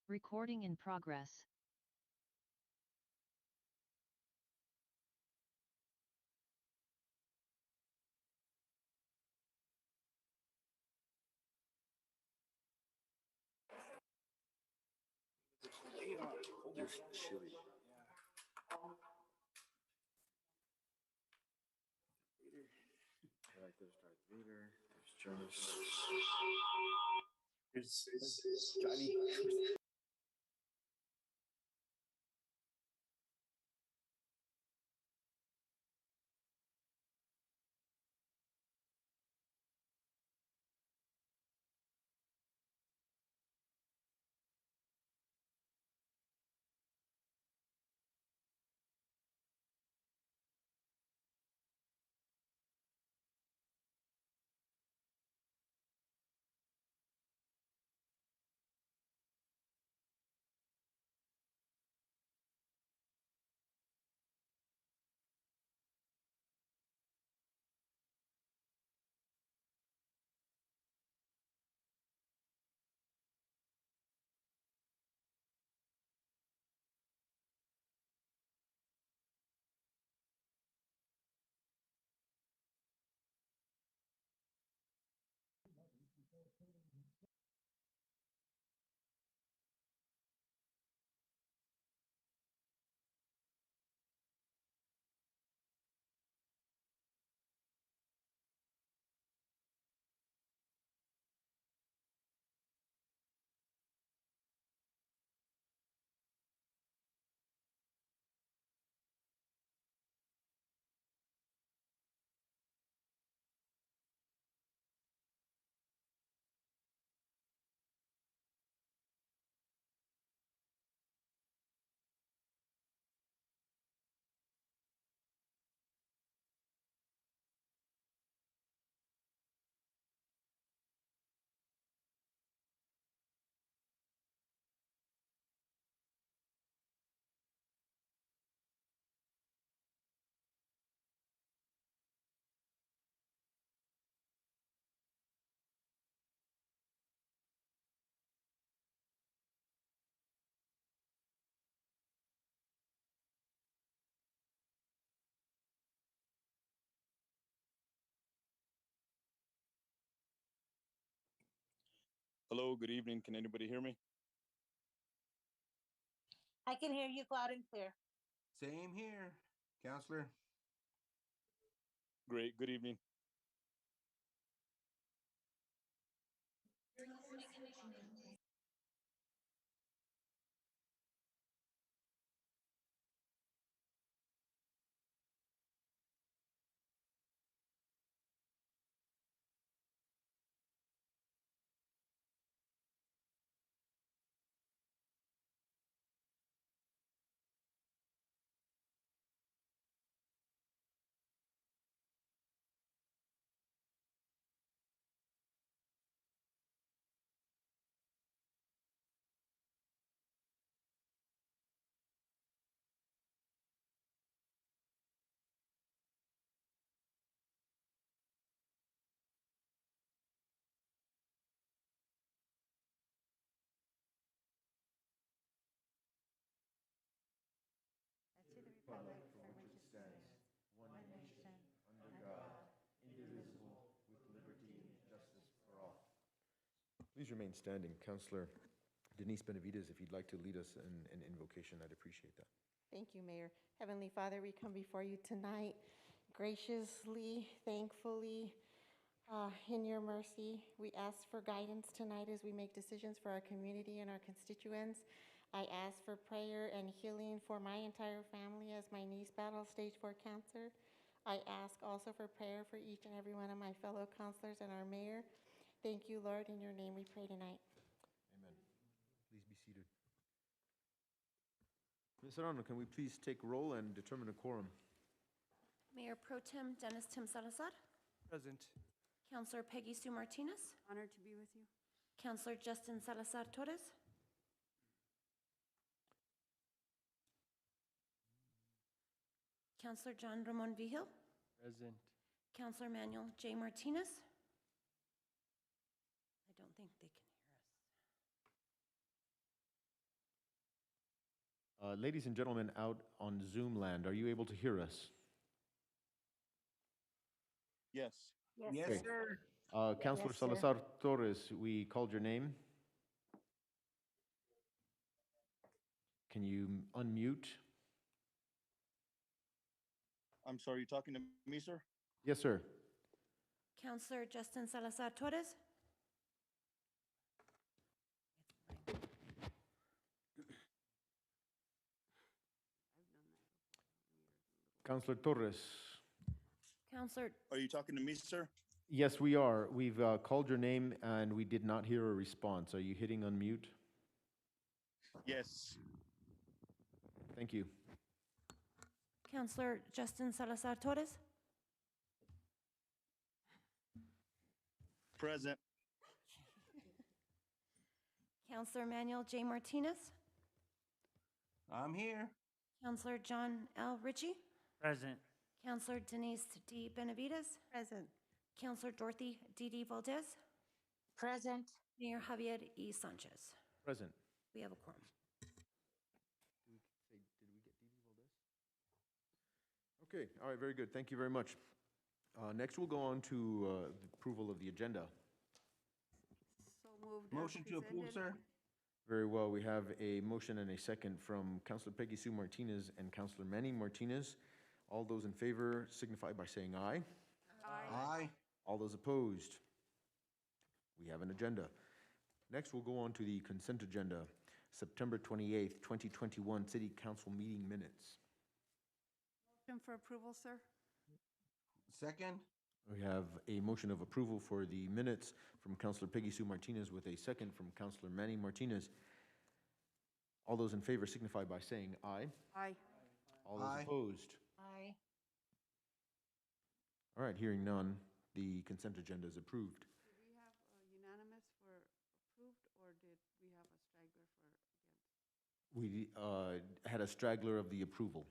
Recording in progress. Just chilly. Right, there's Darth Vader. There's Jonas. There's Johnny. Hello, good evening. Can anybody hear me? I can hear you loud and clear. Same here, Counselor. Great, good evening. To the republic for which it stands, one nation, under God, indivisible, with liberty and justice for all. Please remain standing. Counselor Denise Benavides, if you'd like to lead us in an invocation, I'd appreciate that. Thank you, Mayor. Heavenly Father, we come before you tonight graciously, thankfully, in your mercy. We ask for guidance tonight as we make decisions for our community and our constituents. I ask for prayer and healing for my entire family as my niece battles stage 4 cancer. I ask also for prayer for each and every one of my fellow counselors and our mayor. Thank you, Lord. In your name we pray tonight. Amen. Please be seated. Ms. Serrano, can we please take roll and determine a quorum? Mayor Pro Tem Dennis Tim Salazar. Present. Councilor Peggy Sue Martinez. Honored to be with you. Councilor Justin Salazar Torres. Councilor John Ramon Vigil. Present. Councilor Manuel J. Martinez. I don't think they can hear us. Ladies and gentlemen out on Zoom land, are you able to hear us? Yes. Yes, Okay. sir. Councilor Yes, sir. Salazar Torres, we called your name. Can you unmute? I'm sorry, you talking to me, sir? Yes, sir. Counselor Justin Salazar Torres. Councilor Torres. Counselor, Are you talking to me, sir? Yes, we are. We've called your name and we did not hear a response. Are you hitting unmute? Yes. Thank you. Counselor Justin Salazar Torres. Present. Counselor Manuel J. Martinez. I'm here. Counselor John L. Ritchie. Present. Counselor Denise D. Benavides. Present. Counselor Dorothy D. Valdez. Present. Mayor Javier E. Sanchez. Present. We have a quorum. Okay, all right, very good. Thank you very much. Next, we'll go on to the approval of the agenda. So moved. as Motion to approve, presented. sir. Very well, we have a motion and a second from Councilor Peggy Sue Martinez and Councilor Manny Martinez. All those in favor signify by saying aye. Aye. All those opposed? We have an agenda. Next, we'll go on to the consent agenda, September 28th, 2021 City Council meeting minutes. Motion for approval, sir. Second. We have a motion of approval for the minutes from Councilor Peggy Sue Martinez with a second from Councilor Manny Martinez. All those in favor signify by saying aye. Aye. All those Aye. opposed? Aye. All right, hearing none, the consent agenda is approved. Did we have unanimous for approved, or did we have a straggler for against? We had a straggler of the approval,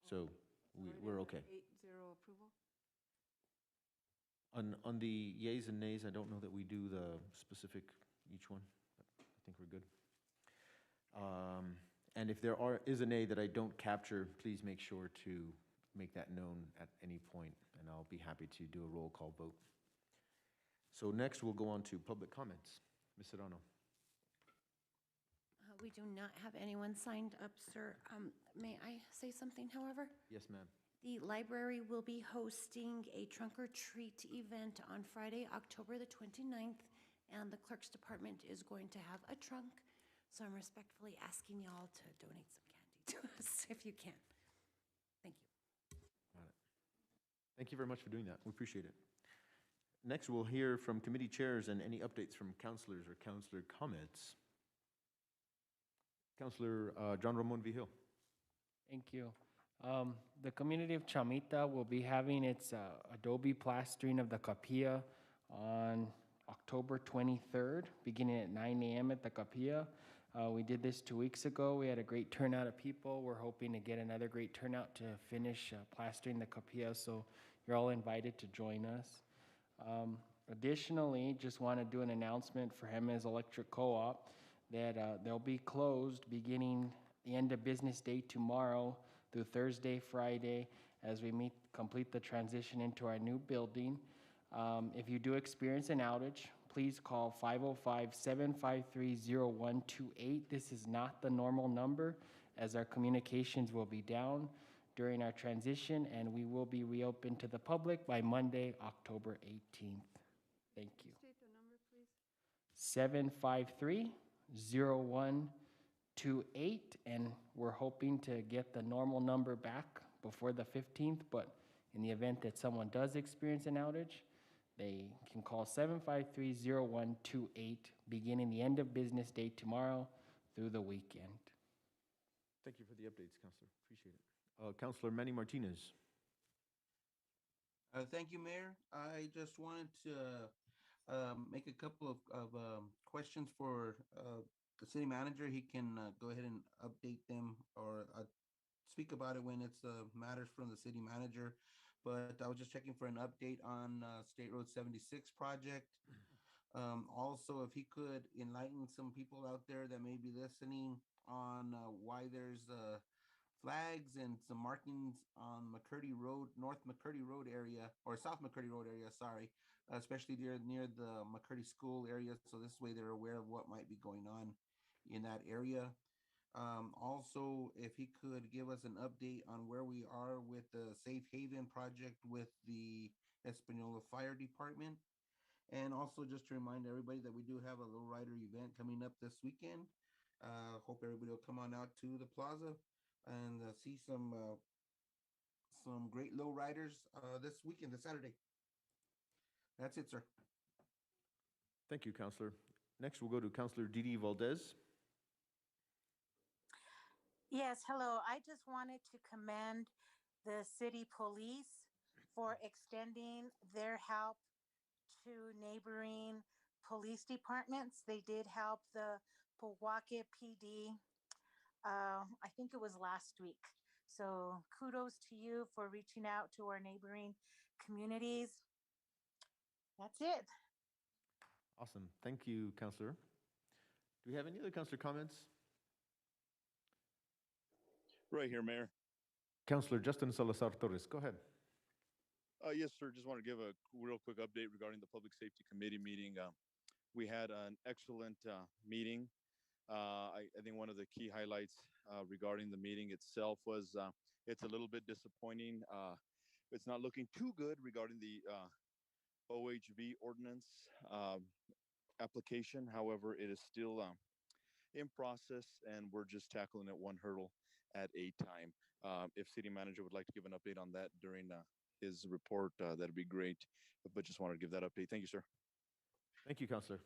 so So it we're is okay. 8-0 approval? On the yays and nays, I don't know that we do the specific each one. I think we're good. And if there is a nay that I don't capture, please make sure to make that known at any point, and I'll be happy to do a roll call vote. So next, we'll go on to public comments. Ms. Serrano. We do not have anyone signed up, sir. May I say something, however? Yes, ma'am. The library will be hosting a trunk or treat event on Friday, October the 29th, and the clerk's department is going to have a trunk. So I'm respectfully asking y'all to donate some candy to us if you can. Thank you. Got it. Thank you very much for doing that. We appreciate it. Next, we'll hear from committee chairs and any updates from councilors or councilor comments. Councilor John Ramon Vigil. Thank you. The community of Chamita will be having its Adobe plastering of the capilla on October 23rd, beginning at 9 a.m. at the capilla. We did this 2 weeks ago. We had a great turnout of people. We're hoping to get another great turnout to finish plastering the capilla, so you're all invited to join us. Additionally, just want to do an announcement for Jimenez Electric Co-op that they'll be closed beginning the end of business day tomorrow through Thursday, Friday, as we complete the transition into our new building. If you do experience an outage, please call 505-753-0128. This is not the normal number, as our communications will be down during our transition, and we will be reopened to the public by Monday, October 18th. Thank you. State the number, please. 753-0128, and we're hoping to get the normal number back before the 15th, but in the event that someone does experience an outage, they can call 753-0128 beginning the end of business day tomorrow through the weekend. Thank you for the updates, Councilor. Appreciate it. Councilor Manny Martinez. Thank you, Mayor. I just wanted to make a couple of questions for the city manager. He can go ahead and update them or speak about it when it's matters from the city manager. But I was just checking for an update on State Road 76 project. Also, if he could enlighten some people out there that may be listening on why there's flags and some markings on McCurdy Road, North McCurdy Road area, or South McCurdy Road area, sorry, especially near the McCurdy School area. So this way they're aware of what might be going on in that area. Also, if he could give us an update on where we are with the Safe Haven project with the Espanola Fire Department. And also just to remind everybody that we do have a lowrider event coming up this weekend. Hope everybody will come on out to the plaza and see some great lowriders this weekend, this Saturday. That's it, sir. Thank you, Counselor. Next, we'll go to Counselor Didi Valdez. Yes, hello. I just wanted to commend the city police for extending their help to neighboring police departments. They did help the Milwaukee PD. I think it was last week. So kudos to you for reaching out to our neighboring communities. That's it. Awesome. Thank you, Counselor. Do we have any other Counselor comments? Right here, Mayor. Counselor Justin Salazar Torres, go ahead. Yes, sir. Just want to give a real quick update regarding the Public Safety Committee meeting. We had an excellent meeting. I think one of the key highlights regarding the meeting itself was it's a little bit disappointing. It's not looking too good regarding the OHV ordinance application. However, it is still in process, and we're just tackling it one hurdle at a time. If City Manager would like to give an update on that during his report, that'd be great. But just wanted to give that update. Thank you, sir. Thank you, Counselor.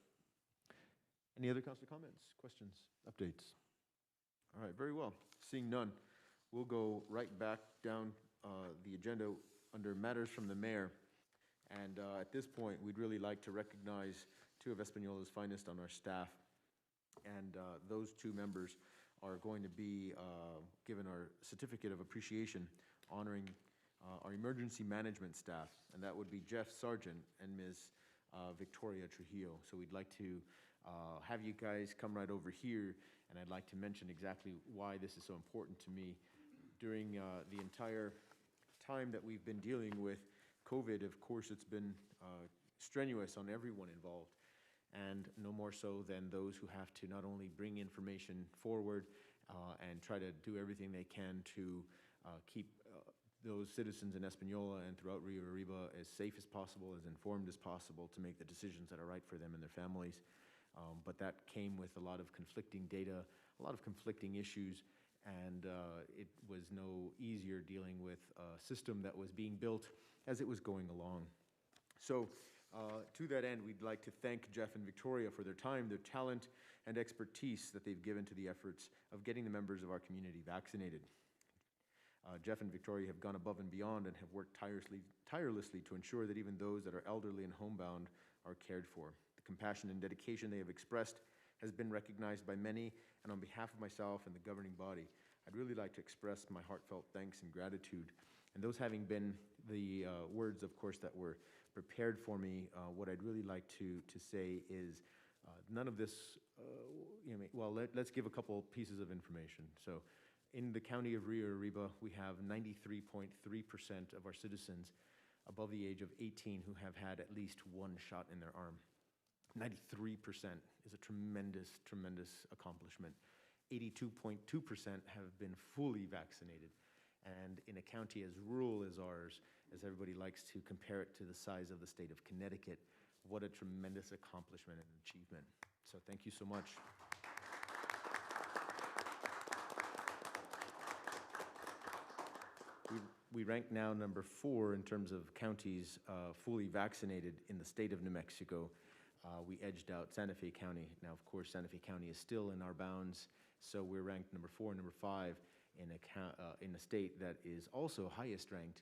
Any other Counselor comments, questions, updates? All right, very well. Seeing none, we'll go right back down the agenda under matters from the mayor. And at this point, we'd really like to recognize two of Espanola's finest on our staff. And those two members are going to be given our certificate of appreciation honoring our emergency management staff. And that would be Jeff Sargent and Ms. Victoria Trujillo. So we'd like to have you guys come right over here, and I'd like to mention exactly why this is so important to me. During the entire time that we've been dealing with COVID, of course, it's been strenuous on everyone involved, and no more so than those who have to not only bring information forward and try to do everything they can to keep those citizens in Espanola and throughout Rio Arriba as safe as possible, as informed as possible to make the decisions that are right for them and their families. But that came with a lot of conflicting data, a lot of conflicting issues, and it was no easier dealing with a system that was being built as it was going along. So to that end, we'd like to thank Jeff and Victoria for their time, their talent, and expertise that they've given to the efforts of getting the members of our community vaccinated. Jeff and Victoria have gone above and beyond and have worked tirelessly to ensure that even those that are elderly and homebound are cared for. The compassion and dedication they have expressed has been recognized by many, and on behalf of myself and the governing body, I'd really like to express my heartfelt thanks and gratitude. And those having been the words, of course, that were prepared for me, what I'd really like to say is none of this, let's give a couple pieces of information. So in the county of Rio Arriba, we have 93.3% of our citizens above the age of 18 who have had at least one shot in their arm. 93% is a tremendous, tremendous accomplishment. 82.2% have been fully vaccinated. And in a county as rural as ours, as everybody likes to compare it to the size of the state of Connecticut, what a tremendous accomplishment and achievement. So thank you so much. We rank now number 4 in terms of counties fully vaccinated in the state of New Mexico. We edged out Santa Fe County. Now, of course, Santa Fe County is still in our bounds, so we're ranked number 4 and number 5 in a state that is also highest ranked,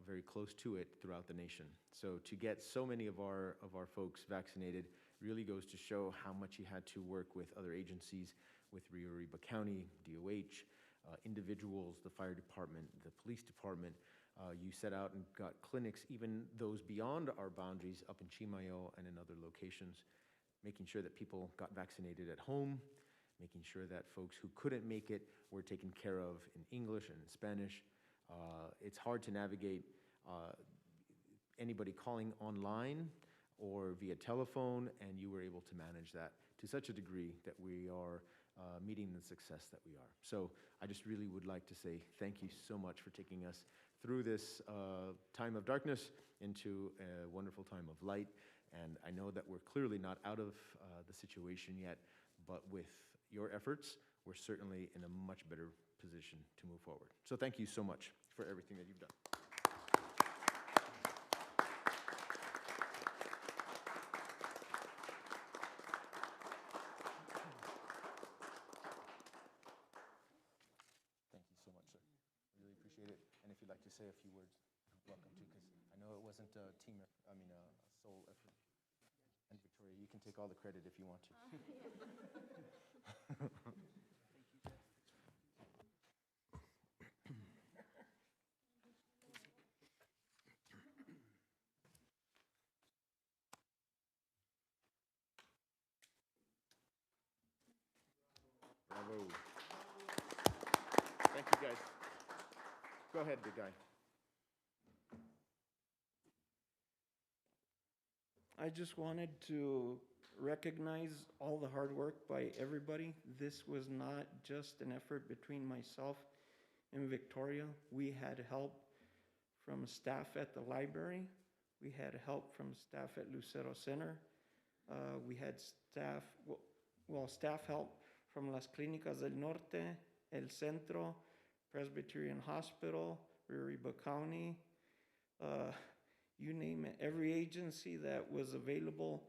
very close to it throughout the nation. So to get so many of our folks vaccinated really goes to show how much you had to work with other agencies, with Rio Arriba County, DOH, individuals, the fire department, the police department, You set out and got clinics, even those beyond our boundaries, up in Chimayo and in other locations, making sure that people got vaccinated at home, making sure that folks who couldn't make it were taken care of in English and in Spanish. It's hard to navigate anybody calling online or via telephone, and you were able to manage that to such a degree that we are meeting the success that we are. So I just really would like to say thank you so much for taking us through this time of darkness into a wonderful time of light. And I know that we're clearly not out of the situation yet, but with your efforts, we're certainly in a much better position to move forward. So thank you so much for everything that you've done. Thank you so much, sir. I really appreciate it. And if you'd like to say a few words, welcome to, because I know it wasn't a team, a sole effort. And Victoria, you can take all the credit if you want to. Bravo. Thank you, guys. Go ahead, big guy. I just wanted to recognize all the hard work by everybody. This was not just an effort between myself and Victoria. We had help from staff at the library. We had help from staff at Lucero Center. We had staff help from Las Clínicas del Norte, El Centro, Presbyterian Hospital, Riba County, you name it. Every agency that was available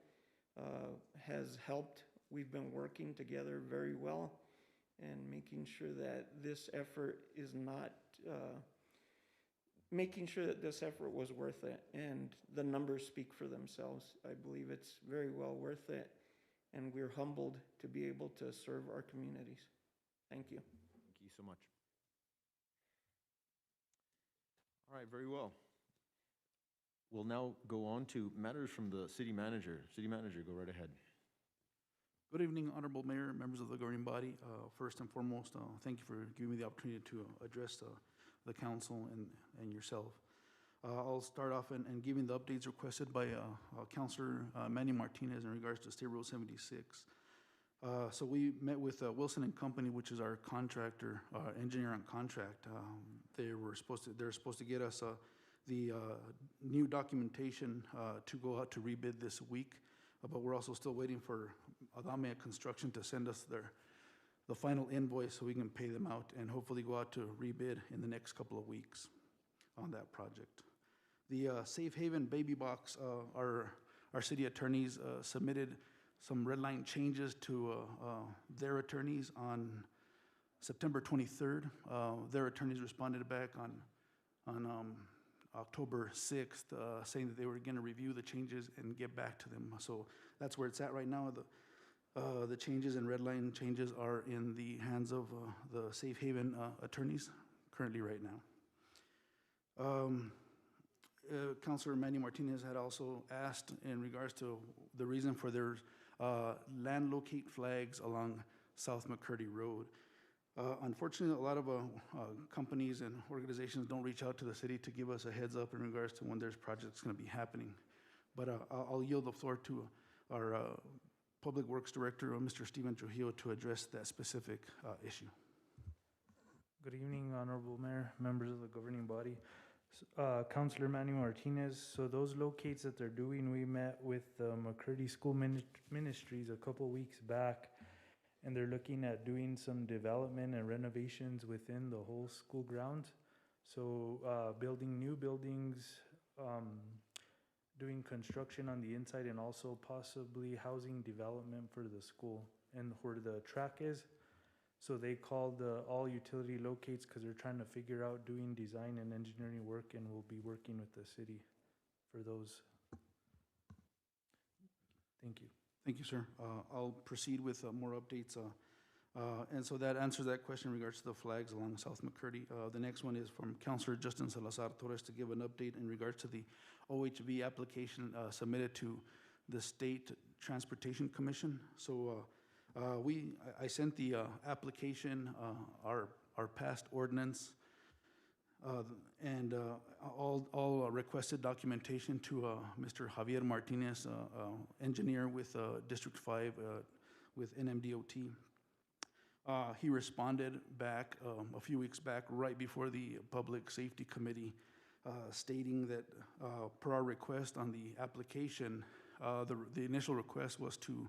has helped. We've been working together very well and making sure that this effort is not, making sure that this effort was worth it. And the numbers speak for themselves. I believe it's very well worth it. And we're humbled to be able to serve our communities. Thank you. Thank you so much. All right, very well. We'll now go on to matters from the city manager. City manager, go right ahead. Good evening, Honorable Mayor, members of the governing body. First and foremost, thank you for giving me the opportunity to address the council and yourself. I'll start off and giving the updates requested by Councilor Manny Martinez in regards to State Road 76. So we met with Wilson and Company, which is our contractor, engineer on contract. They're supposed to get us the new documentation to go out to rebid this week, but we're also still waiting for Adame Construction to send us the final invoice so we can pay them out and hopefully go out to rebid in the next couple of weeks on that project. The Safe Haven Baby Box, our city attorneys submitted some red line changes to their attorneys on September 23rd. Their attorneys responded back on October 6th, saying that they were going to review the changes and get back to them. So that's where it's at right now. The changes and red line changes are in the hands of the Safe Haven attorneys currently right now. Councilor Manny Martinez had also asked in regards to the reason for their land locate flags along South McCurdy Road. Unfortunately, a lot of companies and organizations don't reach out to the city to give us a heads up in regards to when there's projects going to be happening. But I'll yield the floor to our Public Works Director, Mr. Stephen Trujillo, to address that specific issue. Good evening, Honorable Mayor, members of the governing body. Councilor Manny Martinez. So those locates that they're doing, we met with the McCurdy School Ministries a couple weeks back, and they're looking at doing some development and renovations within the whole school grounds. So building new buildings, doing construction on the inside, and also possibly housing development for the school and where the track is. So they called all utility locates because they're trying to figure out doing design and engineering work, and we'll be working with the city for those. Thank you. Thank you, sir. I'll proceed with more updates. And so that answers that question in regards to the flags along South McCurdy. The next one is from Councilor Justin Salazar Torres to give an update in regards to the OHV application submitted to the State Transportation Commission. So I sent the application, our past ordinance, and all requested documentation to Mr. Javier Martinez, engineer with District 5 with NMDOT. He responded back a few weeks back, right before the Public Safety Committee, stating that per our request on the application, the initial request was to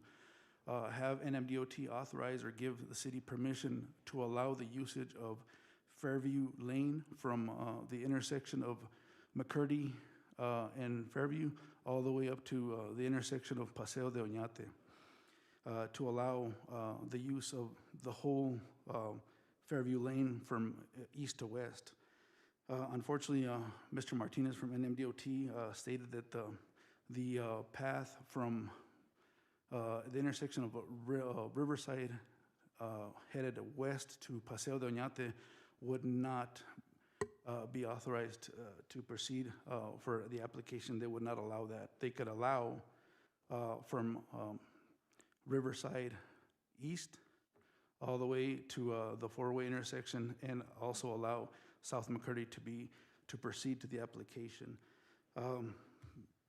have NMDOT authorize or give the city permission to allow the usage of Fairview Lane from the intersection of McCurdy and Fairview all the way up to the intersection of Paseo de Oñate. To allow the use of the whole Fairview Lane from east to west. Unfortunately, Mr. Martinez from NMDOT stated that the path from the intersection of Riverside headed west to Paseo de Oñate would not be authorized to proceed for the application. They would not allow that. They could allow from Riverside east all the way to the four-way intersection, and also allow South McCurdy to proceed to the application.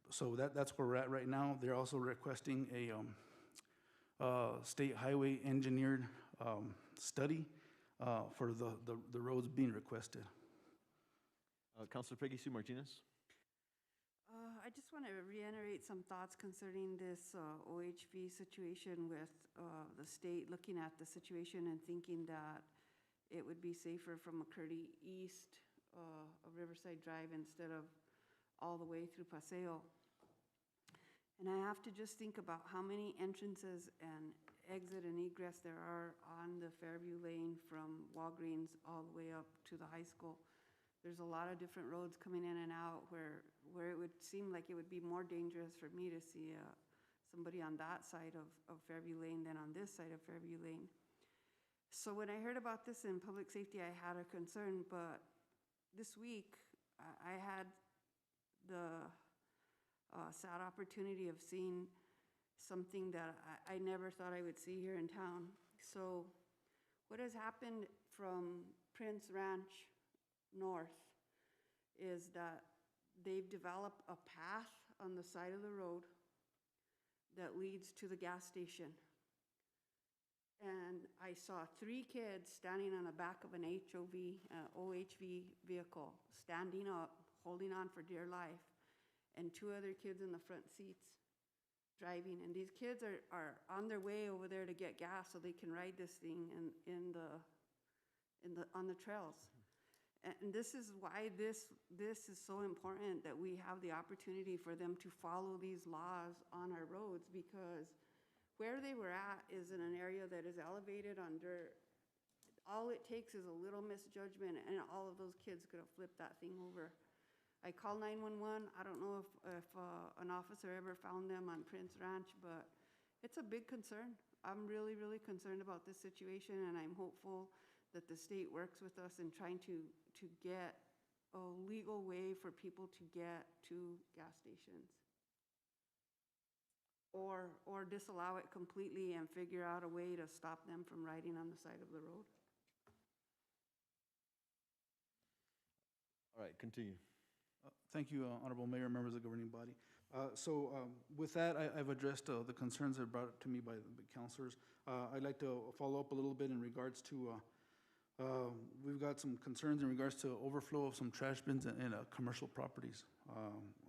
So that's where we're at right now. They're also requesting a state highway engineered study for the roads being requested. Councilor Peggy Sue Martinez? I just want to reiterate some thoughts concerning this OHV situation with the state looking at the situation and thinking that it would be safer from McCurdy east of Riverside Drive instead of all the way through Paseo. And I have to just think about how many entrances and exit and egress there are on the Fairview Lane from Walgreens all the way up to the high school. There's a lot of different roads coming in and out where it would seem like it would be more dangerous for me to see somebody on that side of Fairview Lane than on this side of Fairview Lane. So when I heard about this in public safety, I had a concern, but this week I had the sad opportunity of seeing something that I never thought I would see here in town. So what has happened from Prince Ranch north is that they've developed a path on the side of the road that leads to the gas station. And I saw 3 kids standing on the back of an OHV vehicle, standing up, holding on for dear life, and 2 other kids in the front seats driving. And these kids are on their way over there to get gas so they can ride this thing on the trails. And this is why this is so important, that we have the opportunity for them to follow these laws on our roads, because where they were at is in an area that is elevated on dirt. All it takes is a little misjudgment and all of those kids could have flipped that thing over. I called 911. I don't know if an officer ever found them on Prince Ranch, but it's a big concern. I'm really, really concerned about this situation, and I'm hopeful that the state works with us in trying to get a legal way for people to get to gas stations. Or disallow it completely and figure out a way to stop them from riding on the side of the road. All right, continue. Thank you, Honorable Mayor, members of the governing body. With that, I've addressed the concerns that were brought to me by the councilors. I'd like to follow up a little bit in regards to we've got some concerns in regards to overflow of some trash bins in commercial properties.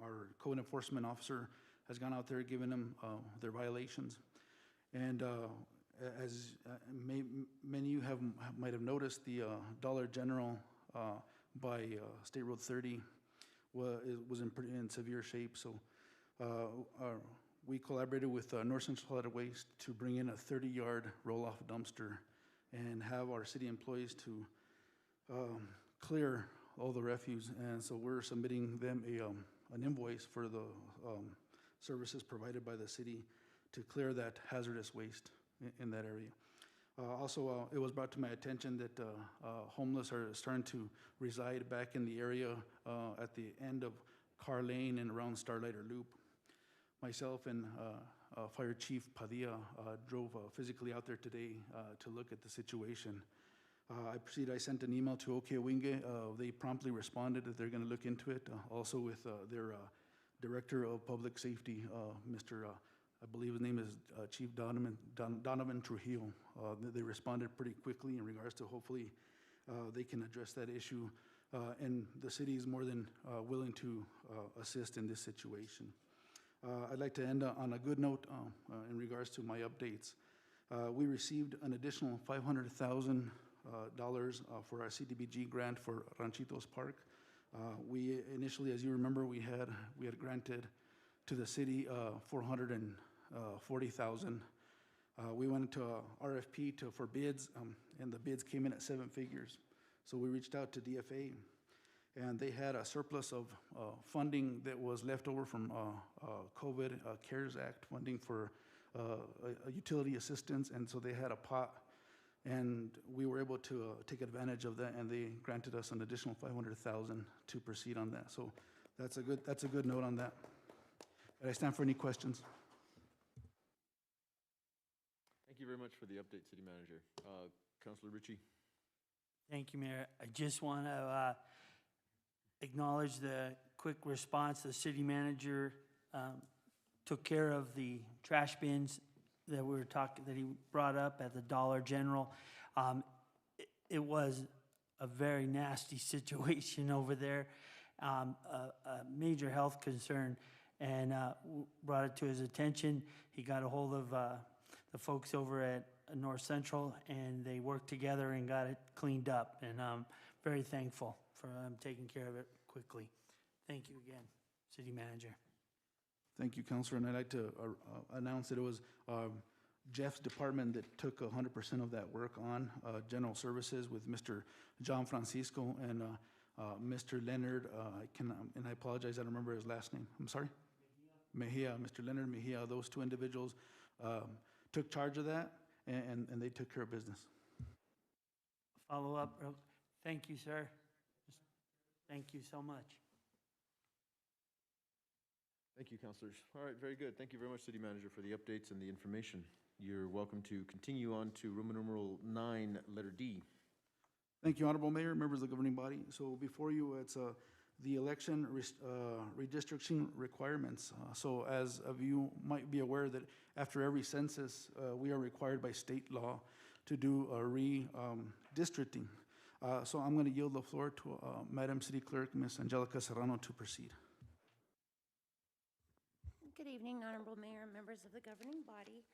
Our code enforcement officer has gone out there, given them their violations. And as many of you might have noticed, the Dollar General by State Road 30 was in severe shape. So we collaborated with North Central Solid Waste to bring in a 30-yard roll-off dumpster and have our city employees to clear all the refuse. And so we're submitting them an invoice for the services provided by the city to clear that hazardous waste in that area. Also, it was brought to my attention that homeless are starting to reside back in the area at the end of Carr Lane and around Starlighter Loop. Myself and Fire Chief Padilla drove physically out there today to look at the situation. I sent an email to OK Winge. They promptly responded that they're going to look into it. Also with their Director of Public Safety, Mr. I believe his name is Chief Donovan Trujillo. They responded pretty quickly in regards to hopefully they can address that issue. And the city is more than willing to assist in this situation. I'd like to end on a good note in regards to my updates. We received an additional $500,000 for our Cdbg grant for Ranchitos Park. We initially, as you remember, we had granted to the city $440,000. We went to RFP for bids, and the bids came in at 7 figures. So we reached out to DFA, and they had a surplus of funding that was left over from COVID CARES Act funding for utility assistance, and so they had a pot, and we were able to take advantage of that, and they granted us an additional $500,000 to proceed on that. So that's a good note on that. And I stand for any questions. Thank you very much for the update, City Manager. Councilor Ritchie. Thank you, Mayor. I just want to acknowledge the quick response. The city manager took care of the trash bins that he brought up at the Dollar General. It was a very nasty situation over there, a major health concern, and brought it to his attention. He got a hold of the folks over at North Central, and they worked together and got it cleaned up. And I'm very thankful for taking care of it quickly. Thank you again, City Manager. Thank you, Councilor, and I'd like to announce that it was Jeff's department that took 100% of that work on, General Services, with Mr. John Francisco and Mr. Leonard, and I apologize, I don't remember his last name. I'm sorry? Mejia, Mr. Leonard Mejia. Those two individuals took charge of that, and they took care of business. Follow up. Thank you, sir. Thank you so much. Thank you, councilors. All right, very good. Thank you very much, City Manager, for the updates and the information. You're welcome to continue on to Roman numeral 9, letter D. Thank you, Honorable Mayor, members of the governing body. So before you, it's the election redistricting requirements. So as of you might be aware that after every census, we are required by state law to do a redistricting. So I'm going to yield the floor to Madam City Clerk, Ms. Angelica Serrano, to proceed. Good evening, Honorable Mayor and members of the governing body.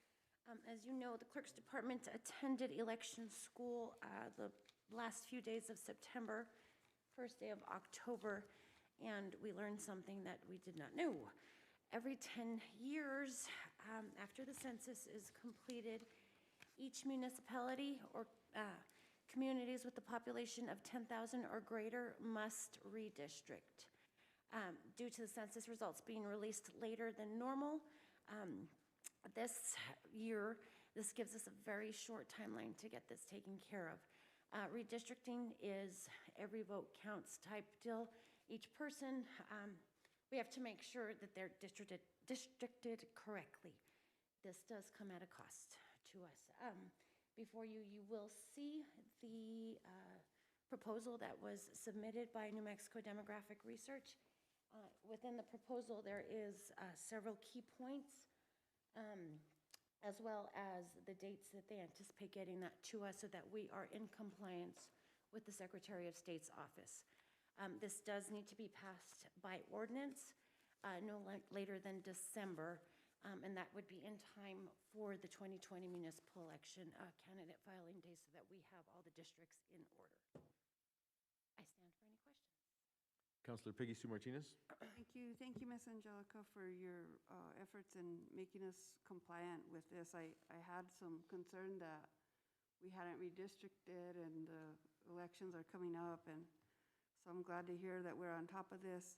As you know, the Clerk's Department attended election school the last few days of September, first day of October, and we learned something that we did not know. Every 10 years after the census is completed, each municipality or communities with a population of 10,000 or greater must redistrict. Due to the census results being released later than normal, this year, this gives us a very short timeline to get this taken care of. Redistricting is every vote counts type deal. Each person, we have to make sure that they're districted correctly. This does come at a cost to us. Before you, you will see the proposal that was submitted by New Mexico Demographic Research. Within the proposal, there is several key points, as well as the dates that they anticipate getting that to us so that we are in compliance with the Secretary of State's office. This does need to be passed by ordinance no later than December, and that would be in time for the 2020 municipal election candidate filing day so that we have all the districts in order. I stand for any questions. Councilor Peggy Sue Martinez. Thank you, Ms. Angelica, for your efforts in making us compliant with this. I had some concern that we hadn't redistricted and the elections are coming up, and so I'm glad to hear that we're on top of this.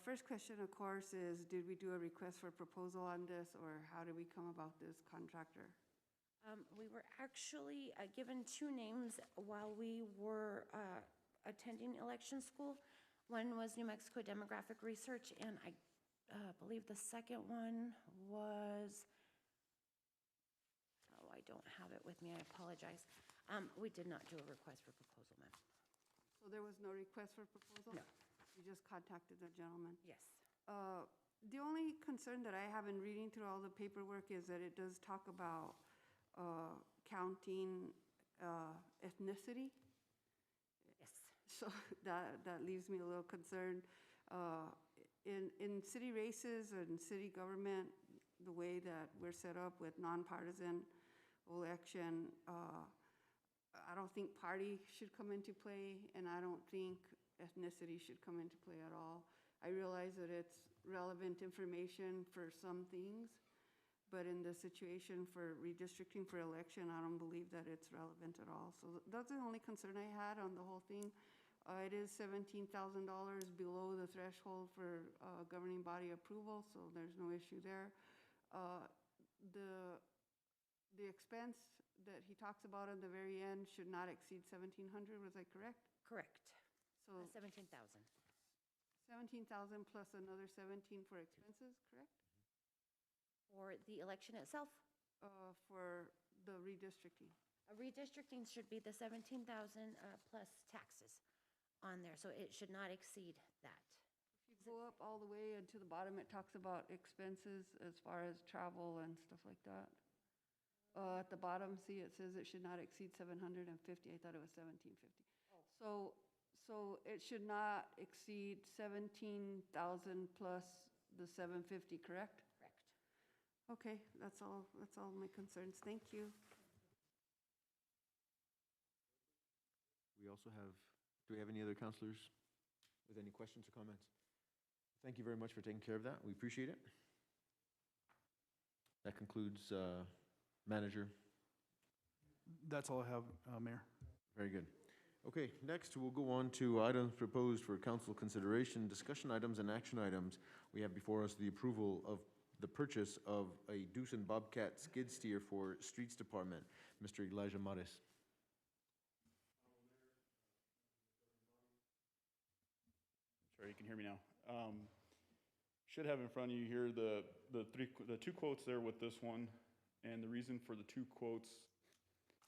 First question, of course, is did we do a request for proposal on this, or how did we come about this contractor? We were actually given two names while we were attending election school. One was New Mexico Demographic Research, and I believe the second one was, oh, I don't have it with me, I apologize. We did not do a request for proposal, ma'am. So there was no request for proposal? No. You just contacted the gentleman? Yes. The only concern that I have in reading through all the paperwork is that it does talk about counting ethnicity. Yes. So that leaves me a little concerned. In city races and city government, the way that we're set up with nonpartisan election, I don't think party should come into play, and I don't think ethnicity should come into play at all. I realize that it's relevant information for some things, but in the situation for redistricting for election, I don't believe that it's relevant at all. So that's the only concern I had on the whole thing. It is $17,000 below the threshold for governing body approval, so there's no issue there. The expense that he talks about at the very end should not exceed 1,700, was I correct? Correct. So 17,000. 17,000 plus another 17 for expenses, correct? For the election itself? For the redistricting. Redistricting should be the 17,000 plus taxes on there, so it should not exceed that. If you go up all the way and to the bottom, it talks about expenses as far as travel and stuff like that. At the bottom, see, it says it should not exceed 750. I thought it was 1,750. So it should not exceed 17,000 plus the 750, correct? Correct. Okay, that's all my concerns. Thank you. We also have, do we have any other counselors with any questions or comments? Thank you very much for taking care of that. We appreciate it. That concludes Manager. That's all I have, Mayor. Very good. Okay, next we'll go on to items proposed for council consideration, discussion items and action items. We have before us the approval of the purchase of a Doosan Bobcat skid steer for Streets Department. Mr. Elijah Mares. Sorry, you can hear me now. Should have in front of you here the two quotes there with this one, and the reason for the two quotes.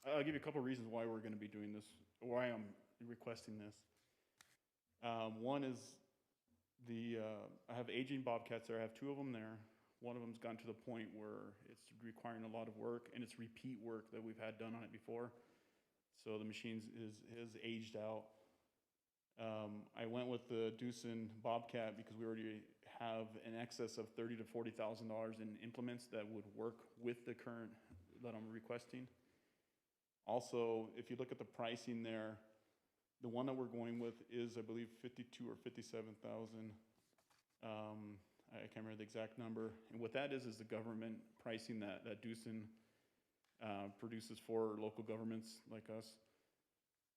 I'll give you a couple of reasons why we're going to be doing this, why I'm requesting this. One is I have aging Bobcats there. I have two of them there. One of them's gotten to the point where it's requiring a lot of work, and it's repeat work that we've had done on it before. So the machine is aged out. I went with the Doosan Bobcat because we already have an excess of $30,000 to $40,000 in implements that would work with the current that I'm requesting. Also, if you look at the pricing there, the one that we're going with is, I believe, $52,000 or $57,000. I can't remember the exact number. And what that is the government pricing that Doosan produces for local governments like us.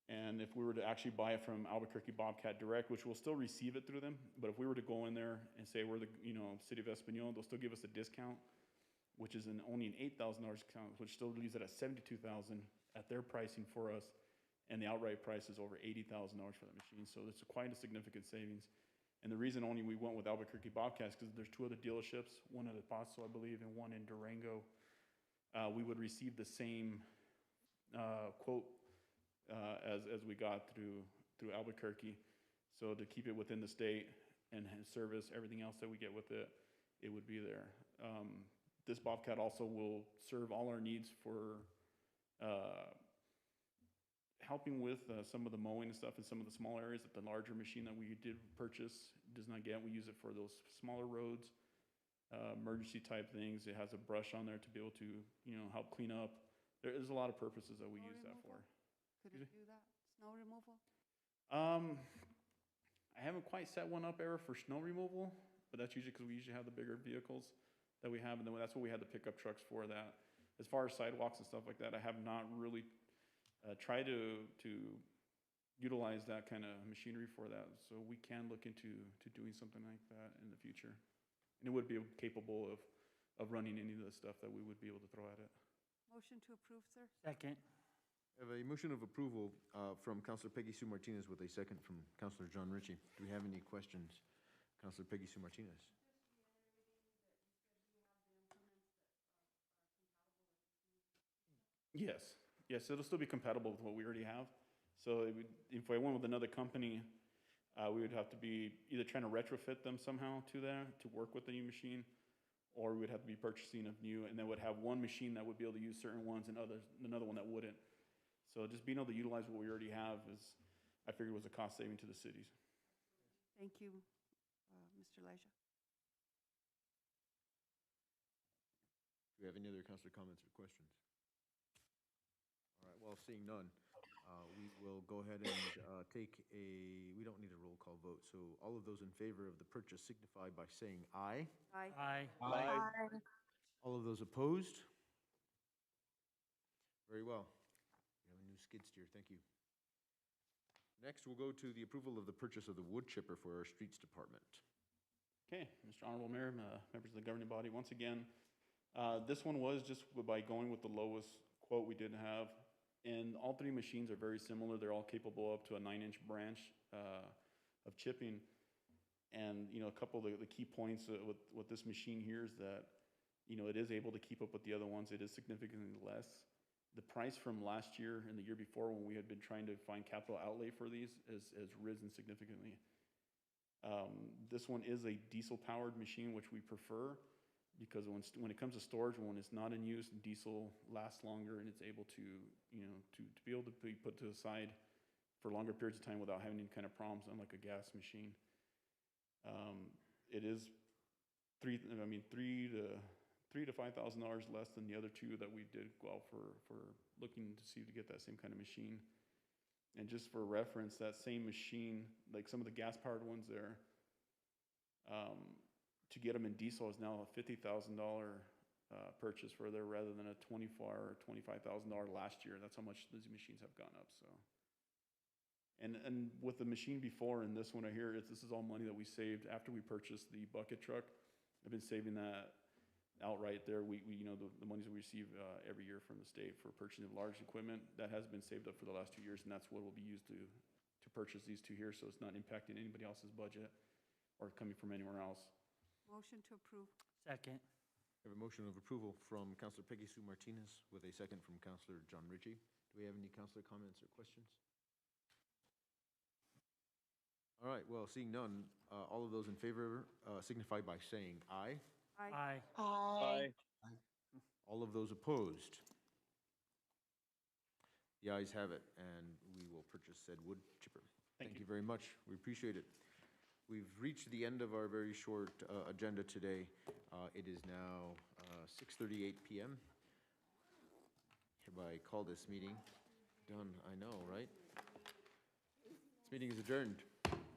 And if we were to actually buy it from Albuquerque Bobcat direct, which we'll still receive it through them, but if we were to go in there and say we're the city of Espanola, they'll still give us a discount, which is only an $8,000 discount, which still leaves it at $72,000 at their pricing for us, and the outright price is over $80,000 for that machine. So it's quite a significant savings. And the reason only we went with Albuquerque Bobcats because there's two other dealerships, one at El Paso, I believe, and one in Durango. We would receive the same quote as we got through Albuquerque. So to keep it within the state and service everything else that we get with it, it would be there. This Bobcat also will serve all our needs for helping with some of the mowing and stuff in some of the small areas that the larger machine that we did purchase does not get. We use it for those smaller roads, emergency type things. It has a brush on there to be able to help clean up. There's a lot of purposes that we use that for. Could it do that? Snow removal? I haven't quite set one up ever for snow removal, but that's usually because we usually have the bigger vehicles that we have, and then that's what we had the pickup trucks for that. As far as sidewalks and stuff like that, I have not really tried to utilize that kind of machinery for that. So we can look into doing something like that in the future. And it would be capable of running any of the stuff that we would be able to throw at it. Motion to approve, sir. Second. I have a motion of approval from Counselor Peggy Sue Martinez with a second from Counselor John Ritchie. Do we have any questions? Counselor Peggy Sue Martinez. Yes, yes, it'll still be compatible with what we already have. So it would, if I went with another company, we would have to be either trying to retrofit them somehow to that, to work with the new machine, or we would have to be purchasing a new, and then would have one machine that would be able to use certain ones and others, another one that wouldn't. So just being able to utilize what we already have is, I figured was a cost saving to the cities. Thank you, Mr. Elijah. Do we have any other counselor comments or questions? All right, well, seeing none, we will go ahead and take we don't need a roll call vote. So all of those in favor of the purchase signify by saying aye. Aye. Aye. Aye. All of those opposed? Very well. We have a new skid steer, thank you. Next, we'll go to the approval of the purchase of the wood chipper for our streets department. Okay, Mr. Honorable Mayor, members of the governing body, once again, this one was just by going with the lowest quote we did have. And all three machines are very similar. They're all capable up to a 9-inch branch of chipping. And, you know, a couple of the key points with this machine here is that, you know, it is able to keep up with the other ones. It is significantly less. The price from last year and the year before, when we had been trying to find capital outlay for these, has risen significantly. This one is a diesel-powered machine, which we prefer, because when it comes to storage, when it's not in use, diesel lasts longer and it's able to, you know, to be able to be put to the side for longer periods of time without having any kind of problems, unlike a gas machine. It is $3,000 to $5,000 less than the other two that we did go out for looking to see to get that same kind of machine. And just for reference, that same machine, like some of the gas-powered ones there, to get them in diesel is now a $50,000 purchase for there rather than a $24,000 or $25,000 last year. That's how much these machines have gone up. So, and with the machine before and this one right here, this is all money that we saved after we purchased the bucket truck. I've been saving that outright there. We you know, the monies we receive every year from the state for purchasing large equipment, that has been saved up for the last 2 years, and that's what will be used to purchase these two here, so it's not impacting anybody else's budget or coming from anywhere else. Motion to approve. Second. We have a motion of approval from Counselor Peggy Sue Martinez with a second from Counselor John Ritchie. Do we have any counselor comments or questions? All right, well, seeing none, all of those in favor signify by saying aye. Aye. Aye. All of those opposed? The ayes have it, and we will purchase said wood chipper. Thank you very much. We appreciate it. We've reached the end of our very short agenda today. It is now 6:38 p.m. Hereby call this meeting done. I know, right? This meeting is adjourned.